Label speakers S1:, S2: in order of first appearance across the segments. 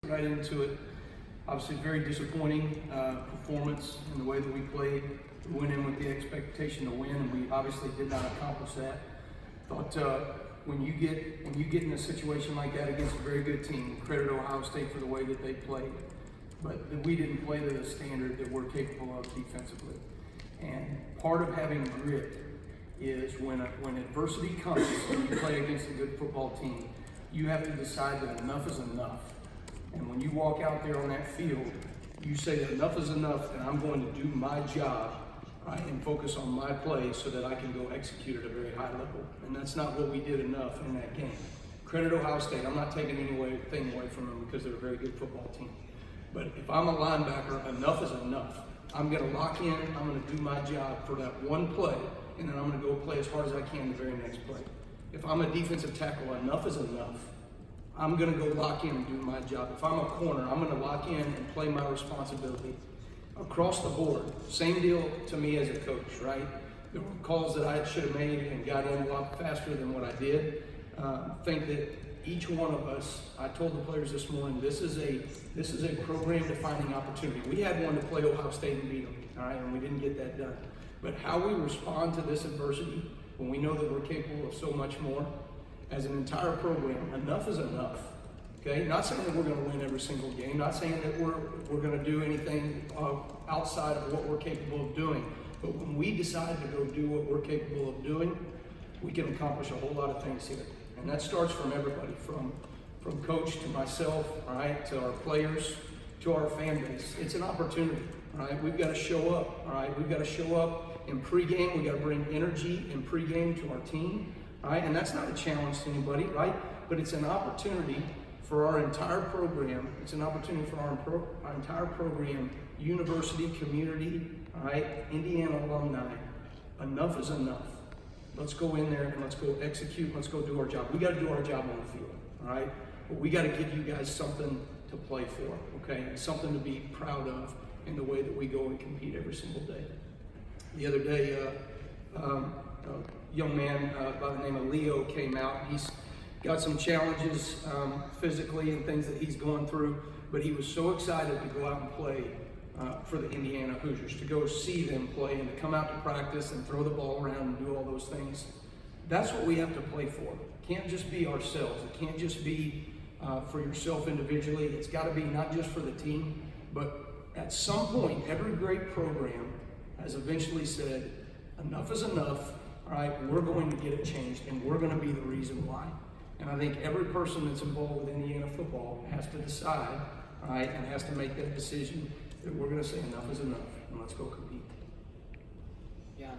S1: Right into it. Obviously, very disappointing performance in the way that we played. We went in with the expectation to win, and we obviously did not accomplish that. But when you get in a situation like that against a very good team, credit Ohio State for the way that they played, but we didn't play to the standard that we're capable of defensively. And part of having grit is when adversity comes and you play against a good football team, you have to decide that enough is enough. And when you walk out there on that field, you say that enough is enough, and I'm going to do my job, right, and focus on my play so that I can go execute at a very high level. And that's not what we did enough in that game. Credit Ohio State. I'm not taking anything away from them because they're a very good football team. But if I'm a linebacker, enough is enough. I'm going to lock in. I'm going to do my job for that one play, and then I'm going to go play as hard as I can the very next play. If I'm a defensive tackle, enough is enough. I'm going to go lock in and do my job. If I'm a corner, I'm going to lock in and play my responsibility. Across the board, same deal to me as a coach, right? There were calls that I should have made and got in a lot faster than what I did. Think that each one of us, I told the players this morning, this is a program-defining opportunity. We had one to play Ohio State and beat them, all right, and we didn't get that done. But how we respond to this adversity, when we know that we're capable of so much more, as an entire program, enough is enough. Okay, not saying that we're going to win every single game, not saying that we're going to do anything outside of what we're capable of doing. But when we decide to go do what we're capable of doing, we can accomplish a whole lot of things here. And that starts from everybody, from coach to myself, all right, to our players, to our fan base. It's an opportunity, all right? We've got to show up, all right? We've got to show up in pregame. We've got to bring energy in pregame to our team. All right, and that's not a challenge to anybody, right? But it's an opportunity for our entire program. It's an opportunity for our entire program, university, community, all right, Indiana alumni. Enough is enough. Let's go in there and let's go execute. Let's go do our job. We got to do our job on the field, all right? But we got to give you guys something to play for, okay? And something to be proud of in the way that we go and compete every single day. The other day, young man by the name of Leo came out. He's got some challenges physically and things that he's going through, but he was so excited to go out and play for the Indiana Hoosiers, to go see them play and to come out to practice and throw the ball around and do all those things. That's what we have to play for. It can't just be ourselves. It can't just be for yourself individually. It's got to be not just for the team, but at some point, every great program has eventually said, enough is enough. All right, we're going to get it changed, and we're going to be the reason why. And I think every person that's involved with Indiana football has to decide, all right, and has to make that decision that we're going to say enough is enough, and let's go compete.
S2: Yeah.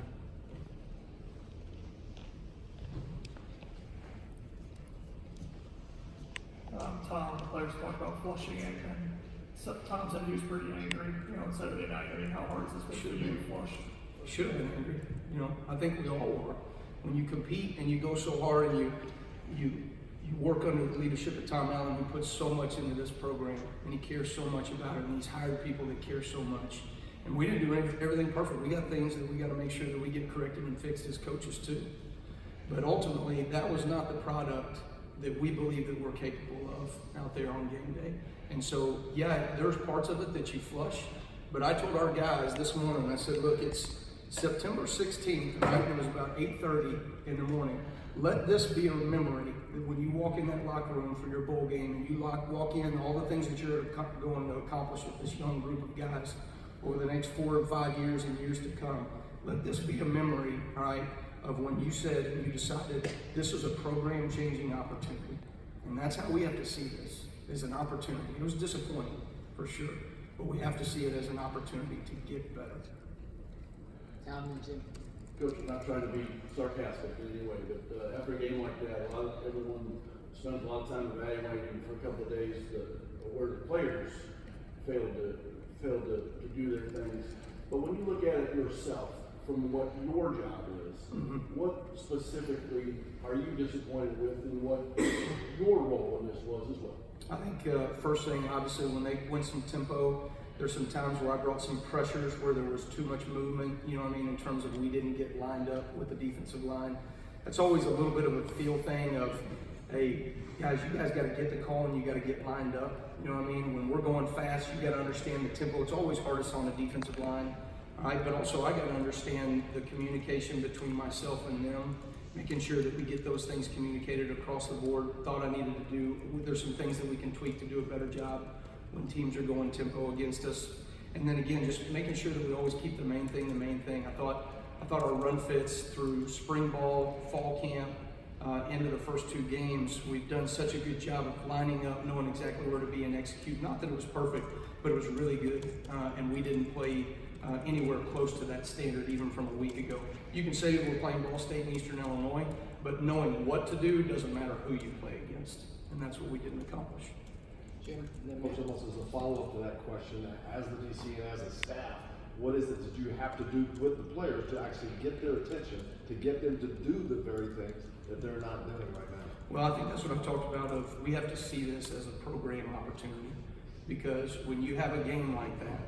S3: Tom, the players talked about flushing it, and Tom said he was pretty angry, on Saturday night. I mean, how hard is this supposed to be to flush?
S1: Should have been angry. I think we all are. When you compete and you go so hard and you work under the leadership of Tom Allen, who puts so much into this program, and he cares so much about it, and he's hired people that care so much. And we didn't do everything perfect. We got things that we got to make sure that we get corrected and fixed as coaches too. But ultimately, that was not the product that we believe that we're capable of out there on game day. And so, yeah, there's parts of it that you flush. But I told our guys this morning, I said, look, it's September 16th, right? It was about 8:30 in the morning. Let this be a memory that when you walk in that locker room for your bowl game and you walk in all the things that you're going to accomplish with this young group of guys over the next 4 or 5 years and years to come, let this be a memory, all right, of when you said and you decided this was a program-changing opportunity. And that's how we have to see this, as an opportunity. It was disappointing, for sure, but we have to see it as an opportunity to get better.
S2: Tom and Jim.
S4: Coach, I'm not trying to be sarcastic in any way, but after a game like that, everyone spends a lot of time evaluating for a couple of days where the players failed to do their things. But when you look at it yourself, from what your job is, what specifically are you disappointed with, and what your role in this was as well?
S1: I think first thing, obviously, when they went some tempo, there's some times where I brought some pressures where there was too much movement, in terms of we didn't get lined up with the defensive line. That's always a little bit of a feel thing of, hey, guys, you guys got to get the call and you got to get lined up. You know what I mean? When we're going fast, you got to understand the tempo. It's always hardest on the defensive line, all right? But also I got to understand the communication between myself and them, making sure that we get those things communicated across the board. Thought I needed to do, there's some things that we can tweak to do a better job when teams are going tempo against us. And then again, just making sure that we always keep the main thing the main thing. I thought our run fits through spring ball, fall camp, into the first 2 games. We've done such a good job of lining up, knowing exactly where to be and execute. Not that it was perfect, but it was really good. And we didn't play anywhere close to that standard even from a week ago. You can say we're playing Ball State and Eastern Illinois, but knowing what to do doesn't matter who you play against. And that's what we didn't accomplish.
S2: Jim, then
S5: Coach, almost as a follow-up to that question, as the DC and as a staff, what is it that you have to do with the players to actually get their attention, to get them to do the very things that they're not doing right now?
S1: Well, I think that's what I've talked about of we have to see this as a program opportunity, because when you have a game like that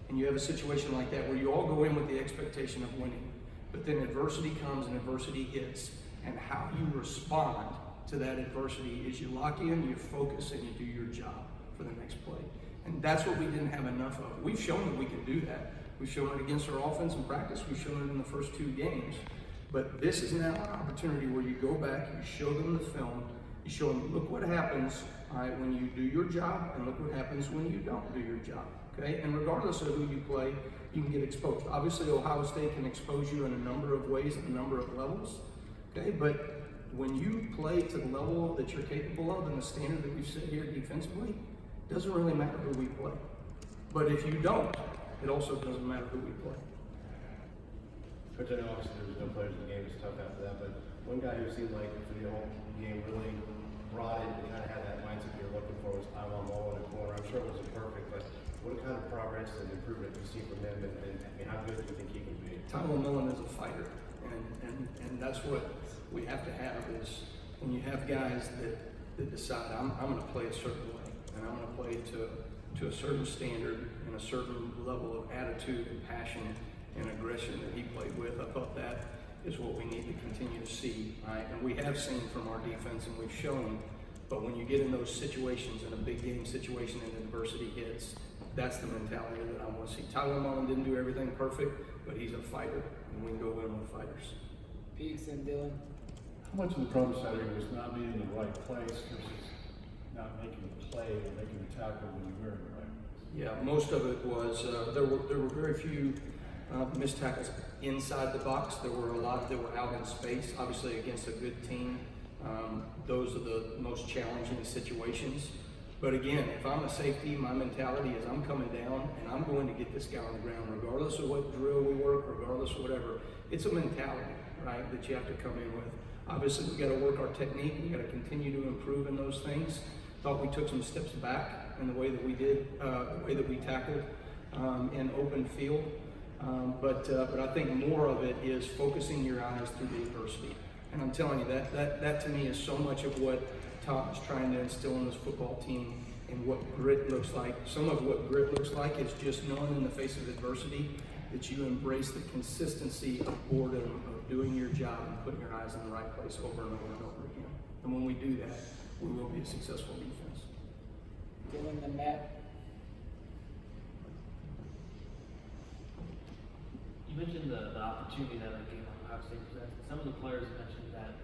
S1: and you have a situation like that where you all go in with the expectation of winning, but then adversity comes and adversity hits, and how you respond to that adversity is you lock in, you focus, and you do your job for the next play. And that's what we didn't have enough of. We've shown that we can do that. We've shown it against our offense in practice. We've shown it in the first 2 games. But this is now an opportunity where you go back, you show them the film, you show them, look what happens, all right, when you do your job, and look what happens when you don't do your job, okay? And regardless of who you play, you can get exposed. Obviously, Ohio State can expose you in a number of ways, at a number of levels, okay? But when you play to the level that you're capable of and the standard that we've set here defensively, it doesn't really matter who we play. But if you don't, it also doesn't matter who we play.
S6: Coach, I know obviously there was no players in the game, it's tough after that, but one guy who seemed like for the whole game really brought it and kind of had that mindset you're looking for was Taiwan Ball in the corner. I'm sure it wasn't perfect, but what kind of progress and improvement do you see from him, and how good do you think he can be?
S1: Tyrell Millen is a fighter, and that's what we have to have is when you have guys that decide I'm going to play a certain way, and I'm going to play to a certain standard and a certain level of attitude and passion and aggression that he played with. I thought that is what we need to continue to see, right? And we have seen from our defense, and we've shown, but when you get in those situations, in a big game situation and adversity hits, that's the mentality that I want to see. Tyler Mullen didn't do everything perfect, but he's a fighter, and we can go win with fighters.
S2: Peaks and Dylan.
S7: How much of the problem Saturday was not being in the right place versus not making the play or making the tackle when you were in the right place?
S1: Yeah, most of it was, there were very few missed tackles inside the box. There were a lot that were out in space, obviously against a good team. Those are the most challenging situations. But again, if I'm a safety, my mentality is I'm coming down and I'm going to get this guy on the ground, regardless of what drill we work, regardless of whatever. It's a mentality, right, that you have to come in with. Obviously, we got to work our technique. We got to continue to improve in those things. Thought we took some steps back in the way that we did, the way that we tackled in open field. But I think more of it is focusing your eyes through the adversity. And I'm telling you, that to me is so much of what Tom is trying to instill in this football team and what grit looks like. Some of what grit looks like is just knowing in the face of adversity that you embrace the consistency of boredom, of doing your job and putting your eyes in the right place over and over and over again. And when we do that, we will be a successful defense.
S2: Dylan the Matt.
S8: You mentioned the opportunity that a game like Ohio State presents. Some of the players mentioned that,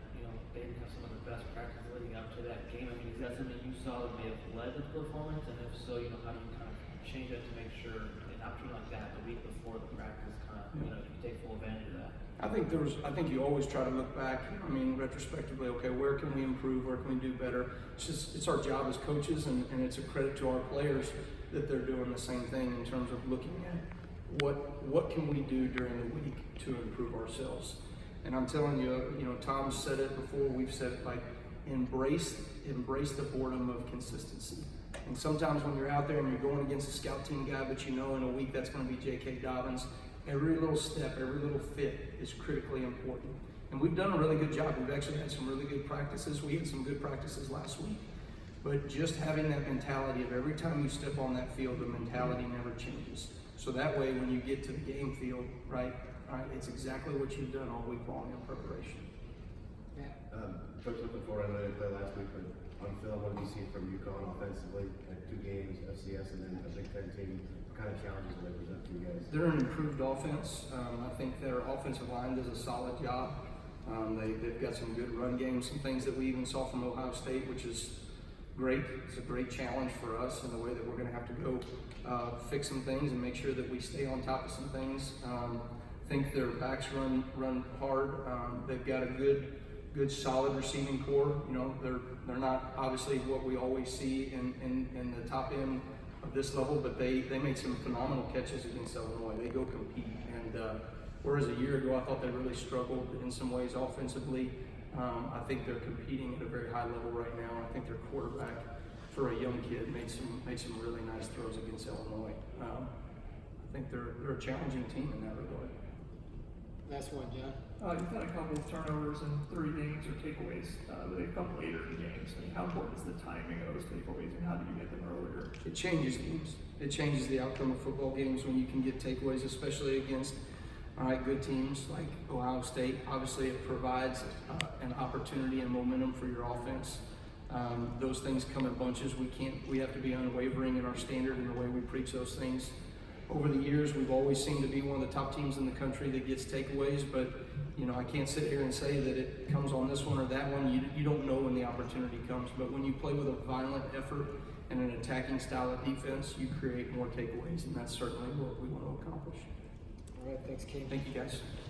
S8: they didn't have some of the best practice leading up to that game. I mean, is that something you saw that may have led to the performance? And if so, how do you kind of change that to make sure an opportunity like that the week before the practice you take full advantage of that?
S1: I think you always try to look back, retrospectively, okay, where can we improve, where can we do better? It's our job as coaches, and it's a credit to our players that they're doing the same thing in terms of looking at what can we do during the week to improve ourselves. And I'm telling you, Tom said it before, we've said it, like, embrace the boredom of consistency. And sometimes when you're out there and you're going against a scout team guy, but in a week that's going to be J.K. Dobbins, every little step, every little fit is critically important. And we've done a really good job. We've actually had some really good practices. We had some good practices last week. But just having that mentality of every time you step on that field, the mentality never changes. So that way, when you get to the game field, right, it's exactly what you've done all week long in preparation.
S2: Matt.
S6: Coach, looking forward, I know they played last week, but on film, what have you seen from UConn offensively? Like 2 games, FCS, and then a Big Ten team. What kind of challenges do they present for you guys?
S1: They're an improved offense. I think their offensive line does a solid job. They've got some good run games, some things that we even saw from Ohio State, which is great. It's a great challenge for us in the way that we're going to have to go fix some things and make sure that we stay on top of some things. I think their backs run hard. They've got a good solid receiving core. You know, they're not obviously what we always see in the top end of this level, but they made some phenomenal catches against Illinois. They go compete, and whereas a year ago I thought they really struggled in some ways offensively, I think they're competing at a very high level right now. I think their quarterback, for a young kid, made some really nice throws against Illinois. I think they're a challenging team in that regard.
S2: Last one, John.
S3: You've had a couple of turnovers in 3 games or takeaways, but they've come later in games. I mean, how important is the timing of those takeaways, and how do you get them earlier?
S1: It changes games. It changes the outcome of football games when you can get takeaways, especially against good teams like Ohio State. Obviously, it provides an opportunity and momentum for your offense. Those things come in bunches. We have to be unwavering in our standard and the way we preach those things. Over the years, we've always seemed to be one of the top teams in the country that gets takeaways, but you know, I can't sit here and say that it comes on this one or that one. You don't know when the opportunity comes, but when you play with a violent effort and an attacking style of defense, you create more takeaways, and that's certainly what we want to accomplish.
S2: All right, thanks, Kane.
S1: Thank you, guys.